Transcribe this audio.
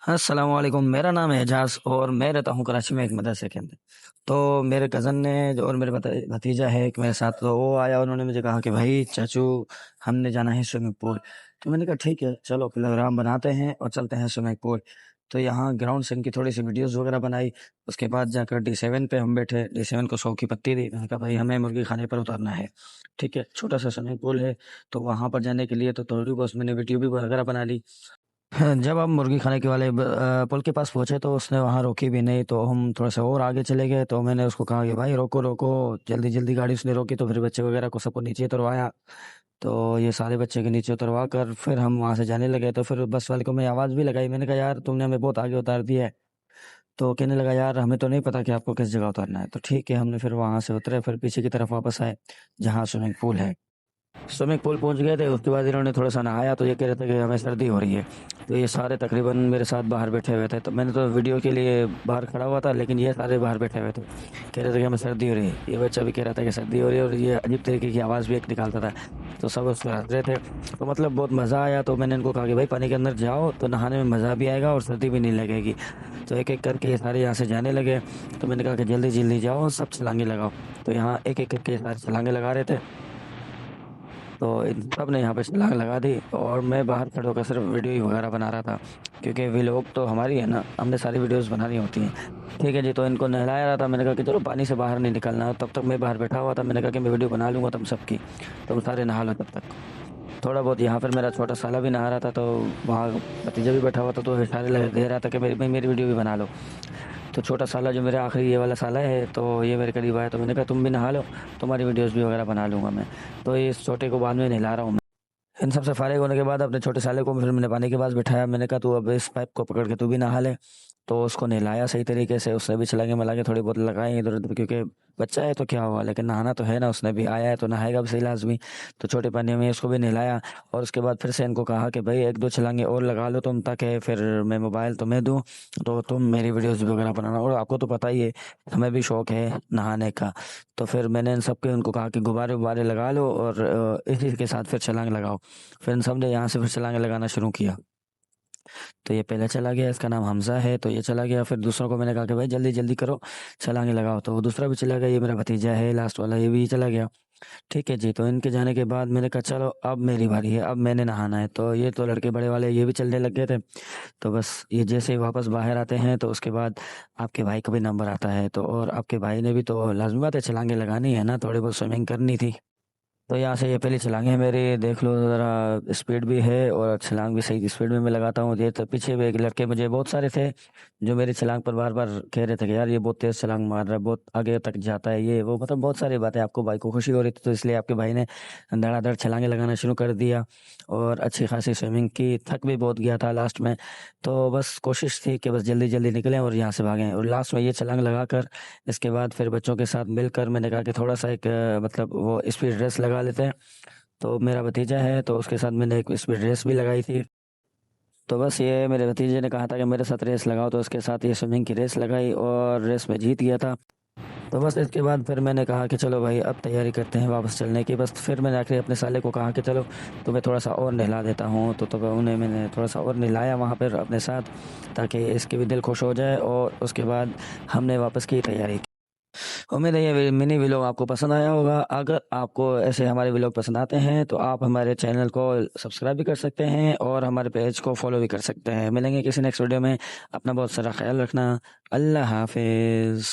अस्सलाम वालेकुम। मेरा नाम है एजाज और मैं रहता हूँ कराची में एक मदरसे के अंदर। तो मेरे कज़न ने और मेरे भतीजा है एक मेरे साथ, तो वो आया, उन्होंने मुझे कहा कि भाई चाचू हमने जाना है स्विमिंग पूल। तो मैंने कहा ठीक है चलो प्रोग्राम बनाते हैं और चलते हैं स्विमिंग पूल। तो यहाँ ग्राउंड से इनकी थोड़ी सी वीडियोस वगैरह बनाई। उसके बाद जाकर D7 पे हम बैठे, D7 को 100 की पत्ती दी। मैंने कहा भाई हमें मुर्गी खाने पर उतरना है। ठीक है, छोटा सा स्विमिंग पूल है। तो वहाँ पर जाने के लिए तो थोड़ी बहुत मैंने वीडियो भी वगैरह बना ली। हाँ, जब हम मुर्गी खाने के वाले पुल के पास पहुंचे तो उसने वहां रोकी भी नहीं, तो हम थोड़ा सा और आगे चले गए। तो मैंने उसको कहा कि भाई रोको रोको, जल्दी जल्दी गाड़ी। उसने रोकी तो फिर बच्चे वगैरह को सबको नीचे उतरवाया। तो ये सारे बच्चे के नीचे उतरवा कर फिर हम वहां से जाने लगे। तो फिर बस वाले को मैं आवाज़ भी लगाई, मैंने कहा यार तुमने हमें बहुत आगे उतार दिया है। तो कहने लगा यार हमें तो नहीं पता कि आपको किस जगह उतरना है। तो ठीक है, हमने फिर वहां से उतरे, फिर पीछे की तरफ वापस आए जहाँ स्विमिंग पूल है। स्विमिंग पूल पहुंच गए थे, उसके बाद इन्होंने थोड़ा सा नहाया तो ये कह रहे थे कि हमें सर्दी हो रही है। तो ये सारे तकरीबन मेरे साथ बाहर बैठे हुए थे। तो मैंने तो वीडियो के लिए बाहर खड़ा हुआ था, लेकिन ये सारे बाहर बैठे हुए थे, कह रहे थे कि हमें सर्दी हो रही है। ये बच्चा भी कह रहा था कि सर्दी हो रही है, और ये अजीब तरीके की आवाज़ भी एक निकालता था। तो सब उसको हंस रहे थे। तो मतलब बहुत मज़ा आया। तो मैंने इनको कहा कि भाई पानी के अंदर जाओ तो नहाने में मज़ा भी आएगा और सर्दी भी नहीं लगेगी। तो एक एक करके ये सारे यहाँ से जाने लगे। तो मैंने कहा कि जल्दी जल्दी जाओ, सब छलांगे लगाओ। तो यहाँ एक एक करके ये सारे छलांगे लगा रहे थे। तो इन सब ने यहाँ पे छलांग लगा दी और मैं बाहर खड़े होकर सिर्फ वीडियो ही वगैरह बना रहा था, क्योंकि व्लॉग तो हमारी है ना, हमने सारी वीडियोस बनानी होती हैं। ठीक है जी, तो इनको नहलाया रहा था। मैंने कहा कि चलो पानी से बाहर नहीं निकलना। तब तक मैं बाहर बैठा हुआ था, मैंने कहा कि मैं वीडियो बना लूँगा तुम सबकी, तुम सारे नहा लो तब तक। थोड़ा बहुत यहाँ पर मेरा छोटा साला भी नहा रहा था, तो वहाँ भतीजा भी बैठा हुआ था, तो इशारे दे रहा था कि मेरी वीडियो भी बना लो। तो छोटा साला जो मेरा आखिरी ये वाला साला है, तो ये मेरे करीब आया, तो मैंने कहा तुम भी नहा लो, तुम्हारी वीडियोस भी वगैरह बना लूँगा मैं। तो इस छोटे को बाद में नहला रहा हूँ मैं। इन सब से फारिग होने के बाद अपने छोटे साले को फिर मैंने पानी के पास बिठाया। मैंने कहा तू अब इस पाइप को पकड़ के तू भी नहा ले। तो उसको नहलाया सही तरीके से, उसने भी छलांगे मलांगे थोड़ी बहुत लगाई इधर उधर, क्योंकि बच्चा है तो क्या हुआ, लेकिन नहाना तो है ना, उसने भी आया है तो नहाएगा भी सही लाजमी। तो छोटे पानी में उसको भी नहलाया। और उसके बाद फिर से इनको कहा कि भाई एक दो छलांगे और लगा लो तुम, ताकि फिर मैं मोबाइल तुम्हें दूँ तो तुम मेरी वीडियोस वगैरह बनाना। और आपको तो पता ही है हमें भी शौक है नहाने का। तो फिर मैंने इन सबके उनको कहा कि गुब्बारे वब्बारे लगा लो और इसी के साथ फिर छलांग लगाओ। फिर इन सब ने यहाँ से फिर छलांगे लगाना शुरू किया। तो ये पहले चला गया, इसका नाम हमज़ा है, तो ये चला गया। फिर दूसरों को मैंने कहा कि भाई जल्दी जल्दी करो, छलांगे लगाओ। तो वो दूसरा भी चला गया, ये मेरा भतीजा है लास्ट वाला, ये भी चला गया। ठीक है जी, तो इनके जाने के बाद मैंने कहा चलो अब मेरी बारी है, अब मैंने नहाना है। तो ये तो लड़के बड़े वाले ये भी चलने लग गए थे। तो बस ये जैसे ही वापस बाहर आते हैं तो उसके बाद आपके भाई का भी नंबर आता है। तो और आपके भाई ने भी तो लाजमी बात है छलांगे लगानी है ना, थोड़ी बहुत स्विमिंग करनी थी। तो यहाँ से ये पहली छलांग है मेरी, देख लो ज़रा, स्पीड भी है और छलांग भी सही स्पीड में मैं लगाता हूँ। ये तो पीछे भी एक लड़के मुझे बहुत सारे थे जो मेरी छलांग पर बार बार कह रहे थे कि यार ये बहुत तेज़ छलांग मार रहा है, बहुत आगे तक जाता है, ये वो, मतलब बहुत सारी बातें। आपको भाई को खुशी हो रही थी तो इसलिए आपके भाई ने धड़ाधड़ छलांगे लगाना शुरू कर दिया और अच्छी खासी स्विमिंग की। थक भी बहुत गया था लास्ट में। तो बस कोशिश थी कि बस जल्दी जल्दी निकलें और यहाँ से भागें। और लास्ट में ये छलांग लगा कर इसके बाद फिर बच्चों के साथ मिलकर मैंने कहा कि थोड़ा सा एक मतलब वो स्पीड रेस लगा लेते हैं। तो मेरा भतीजा है तो उसके साथ मैंने एक स्पीड रेस भी लगाई थी। तो बस ये मेरे भतीजे ने कहा था कि मेरे साथ रेस लगाओ, तो उसके साथ ये स्विमिंग की रेस लगाई और रेस में जीत गया था। तो बस इसके बाद फिर मैंने कहा कि चलो भाई अब तैयारी करते हैं वापस चलने की। बस फिर मैंने आखिर अपने साले को कहा कि चलो तुम्हें थोड़ा सा और नहला देता हूँ। तो उन्हें मैंने थोड़ा सा और नहलाया वहाँ पर अपने साथ, ताकि इसके भी दिल खुश हो जाए। और उसके बाद हमने वापस की तैयारी। उम्मीद है ये मिनी व्लॉग आपको पसंद आया होगा। अगर आपको ऐसे हमारे व्लॉग पसंद आते हैं तो आप हमारे चैनल को सब्सक्राइब भी कर सकते हैं और हमारे पेज को फॉलो भी कर सकते हैं। मिलेंगे किसी नेक्स्ट वीडियो में। अपना बहुत सारा ख्याल रखना। अल्लाह हाफिज़।